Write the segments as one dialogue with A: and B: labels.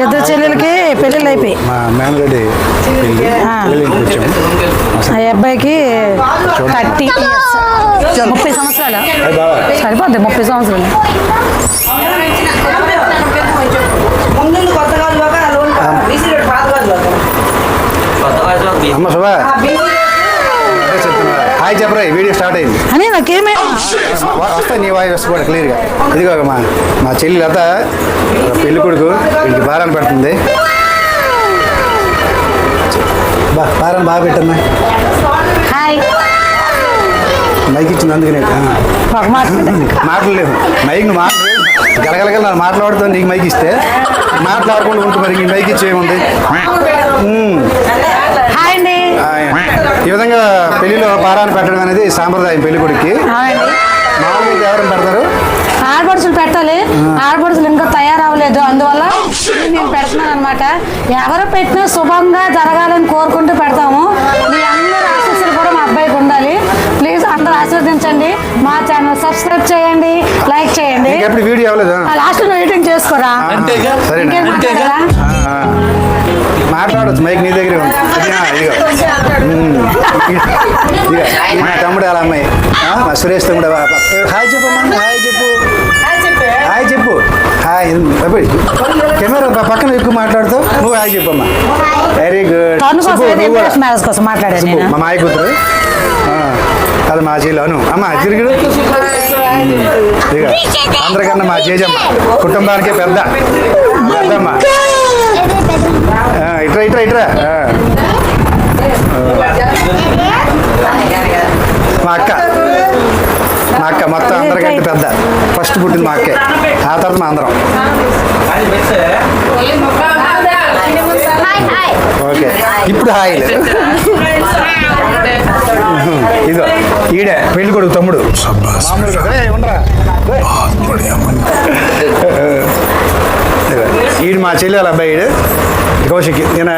A: ఇద్దరు చెల్లెలకి పెళ్ళిళ్ళు అయిపోయి
B: మా మేనరెడ్డి
A: ఆ అబ్బాయికి 30 సంవత్సరాలు సరిపోద్ది 30 సంవత్సరాలు.
B: అమ్మ శుభ హాయ్ చెప్పరా, వీడియో స్టార్ట్ అయింది
A: అని నాకేమే
B: వస్తా నీ వాయిస్ కూడా క్లియర్గా. ఇదిగో మా చెల్లి లత పెళ్లి కొడుకు వీడికి భారాన్ని పెడుతుంది. భారాన్ని బాగా పెట్టమ్మా.
A: హాయ్
B: మైక్ ఇచ్చింది అందుకనే మాట్లాడలేవు. మైక్ నువ్వు గలగలగల నాకు మాట్లాడుతావు, నీకు మైక్ ఇస్తే మాట్లాడకుండా ఉంటుంది. మరి నీ మైక్ ఇచ్చేముంది. ఈ విధంగా పెళ్లిలో భారాన్ని పెట్టడం అనేది సాంప్రదాయం. పెళ్లి కొడుక్కి మామూలుగా ఎవరైనా పెడతారు,
A: ఆడపడుచులు పెట్టాలి. ఆడపడుచులు ఇంకా తయారవ్వలేదు, అందువల్ల నేను పెడుతున్నాను అనమాట. ఎవరు పెట్టినా శుభంగా జరగాలని కోరుకుంటూ పెడతాము. మీ అందరూ ఆశీస్సులు కూడా మా అబ్బాయికి ఉండాలి. ప్లీజ్ అందరూ ఆశీర్వదించండి. మా ఛానల్ సబ్స్క్రైబ్ చేయండి, లైక్ చేయండి.
B: వీడియో అవ్వలేదు,
A: లాస్ట్ ఎడిటింగ్ చేసుకోరా.
B: మాట్లాడచ్చు, మైక్ నీ దగ్గరే ఉంది. మా తమ్ముడు అలా అమ్మాయి మా సురేష్ తమ్ముడు. హాయ్ చెప్పమ్మా, హాయ్ చెప్పు, హాయ్ చెప్పు. హాయ్ కెమెరా పక్కన ఎక్కువ మాట్లాడుతావు, నువ్వు హాయ్ చెప్పమ్మా. Very good. మా మాయ కూతురు అది మా చెల్లి అను. అమ్మ తిరిగి అందరికన్నా మా జేజమ్మ కుటుంబానికే పెద్దమ్మ. ఇట్రా ఇట్రా ఇట్రా. మా అక్క మొత్తం అందరికంటే పెద్ద. ఫస్ట్ పుట్టింది మా అక్కే, ఆ తర్వాత మా అందరం. ఓకే ఇప్పుడు హాయ్. ఇదో ఈడే పెళ్లి కొడుకు తమ్ముడు. ఈడు మా చెల్లి వాళ్ళ అబ్బాయి కౌశిక్. నేను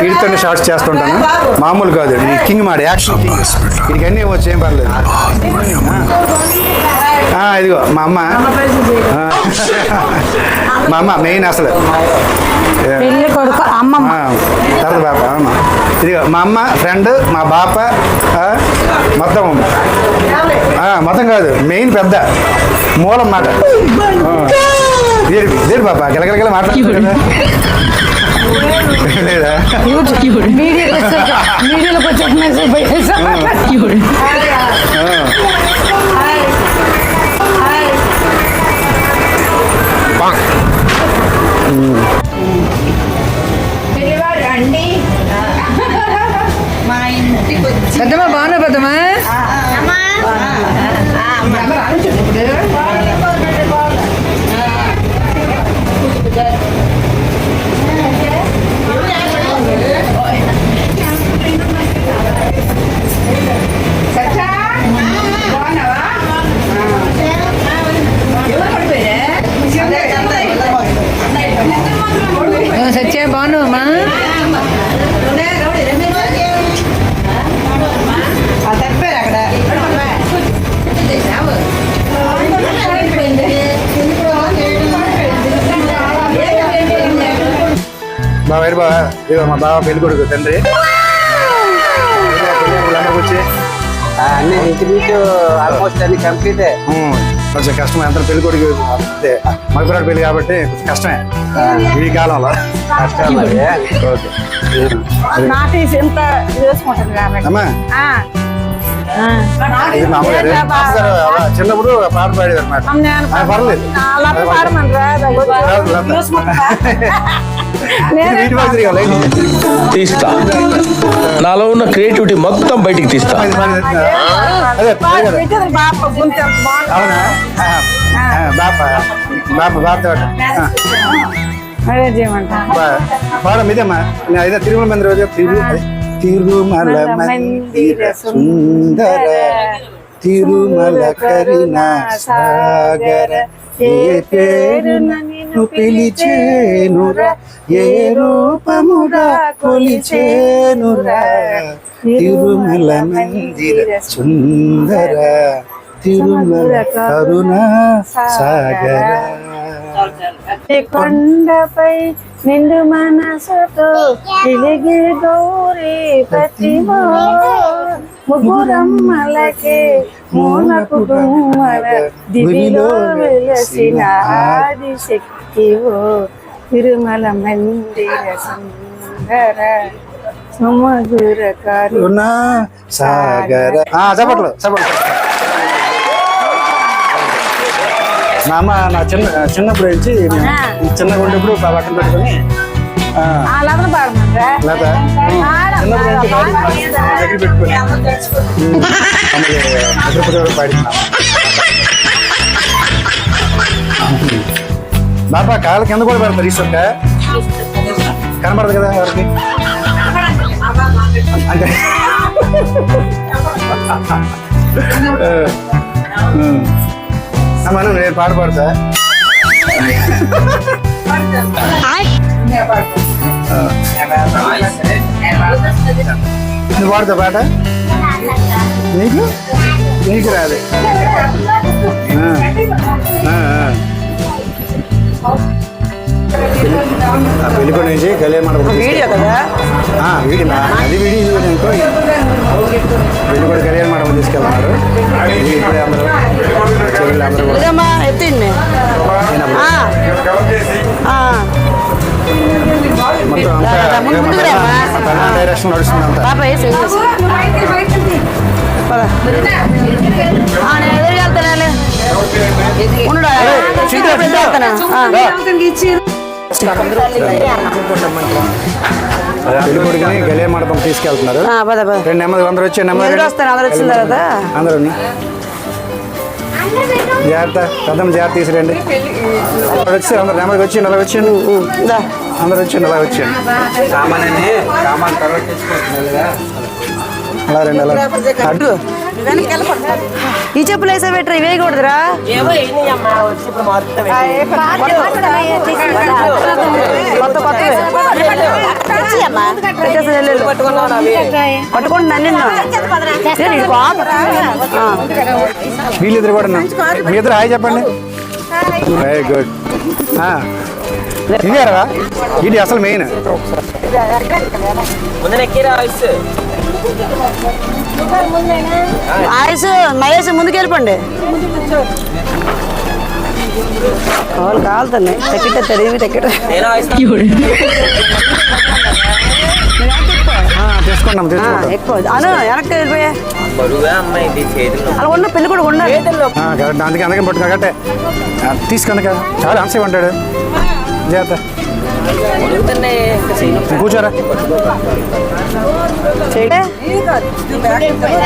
B: వీడితోనే షార్ట్స్ చేస్తుంటాను, మామూలు కాదు. కింగ్ మాడి యాక్షన్ వీడికి అన్నీ వచ్చి ఏం పర్లేదు. ఇదిగో మా అమ్మ మెయిన్ అసలు తర్వాత బాప. ఇదిగో మా అమ్మ ఫ్రెండ్, మా బాప మొత్తం కాదు, మెయిన్ పెద్ద మూలం మాట. దేడు బాప గెలగలగల మాట్లాడుతుంది కదా. లేదా
A: పెద్దమ్మా బాగున్నా పెద్దమ్మా. సత్య బాగున్నావమ్మా.
B: బాబా బాబా ఇదిగో మా బాబా పెళ్లి కొడుకు తండ్రి. వచ్చి
C: అన్ని ఇంచుమించు ఆల్మోస్ట్ అన్ని కంప్లీటే.
B: కొంచెం కష్టమే, అంతా పెళ్లి కొడుకు మగపిరాడు పెళ్లి కాబట్టి కొంచెం కష్టమే ఈ కాలంలో. అమ్మా ఇది మా అమ్మగారు చిన్నప్పుడు పాట పాడేది అనమాట. పర్లేదు
D: తీస్తా, నాలో ఉన్న క్రియేటివిటీ మొత్తం బయటికి తీస్తా.
B: అవునా పాడం ఇదేమ్మా. ఇదే తిరుమల మందిరం రోజు తిరుమల మందిర సుందర తిరుమల కరుణా సాగర ఏ పేరున నిన్ను పిలిచేనురా, ఏ రూపముగా కొలిచేనురా, తిరుమల మందిర సుందర తిరుమల కరుణా సాగర.
E: ఈ కొండపై నిండు మనసుతో వెలిగి గౌరీ ప్రతిమ ముగ్గురమ్మలకే మూనకు గుమ్మల దివిలో వెలసిన ఆదిశక్తివో తిరుమల మందిర సుందర సుమధుర
B: కరుణా సాగర చప్పట్లు మా అమ్మ నా చిన్నప్పుడు వచ్చి చిన్నగా ఉండేప్పుడు బట్టలు పెట్టుకొని
A: అలాగే పాడమంటారా
B: లేదా చిన్నప్పుడు నుంచి దగ్గర పెట్టుకొని అమలు పాడుతున్నాం బాబా కాళ్ళ కింద కూడా పెడతారు ఇసుక కనబడదు కదా ఎవరికి అంటే మనం నేను పాట పాడతా నువ్వు పాడతా పాట నీకు నీకు రాదు పెళ్ళికొండ నుంచి కళ్యాణ మండపం
E: వీడియో కదా
B: వీడియో అది వీడియో అనుకో పెళ్ళికొండ కళ్యాణ మండపం తీసుకెళ్తున్నారు ఇప్పుడే అందరూ చెల్లెళ్ళు అందరూ కూడా
E: ఇదమ్మా ఎత్తిండి
B: మొత్తం అంతా డైరెక్షన్ నడుస్తుంది అంతా
E: పాప నేను ఎదురుకెళ్తాను
B: పెళ్ళికొడుకుని కళ్యాణ మండపం తీసుకెళ్తున్నారు రెండు నెమ్మది అందరూ వచ్చి నెమ్మది
E: వస్తాను అందరు వచ్చిన తర్వాత
B: అందరూ జాగ్రత్త పెద్దమ్మ జాగ్రత్త తీసుకురండి వచ్చి అందరు నెమ్మది వచ్చి నెల వచ్చాను అందరు వచ్చి నెల వచ్చాను అలా రెండు అలా అడ్డు
E: ఈ చెప్పులు వేసా పెట్టరా ఇవే కూడదురా కొత్త కొత్తవి పట్టుకోండి నన్ను
B: వీళ్ళిద్దరు కూడా మీ ఇద్దరు హాయ్ చెప్పండి వెరీ గుడ్ ఇదేరా ఇది అసలు మెయిన్
E: ఆయుష్ మహేష్ ముందుకు వెళ్ళిపోండి కావాలి కావాలుతున్నాయి టికెట్ తెలియదు టికెట్
B: తీసుకున్నాం తీసుకుంటాం
E: ఎక్కువ అను వెనక్కి వెళ్ళిపోయా అలా ఉన్న పెళ్లి కూడా ఉండాలి
B: అందుకే అందుకే పట్టుకో కట్టే తీసుకుంది కదా చాలా ఆన్సర్ ఉంటాడు జాగ్రత్త కూర్చోరా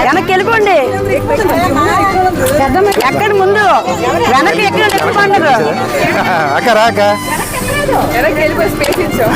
E: వెనక్కి వెళ్ళిపోండి ఎక్కడ ముందు వెనక్కి ఎక్కడ పండుగ
B: అక్క రాక
A: వెనక్కి వెళ్ళిపోయి స్పేస్ ఇచ్చావు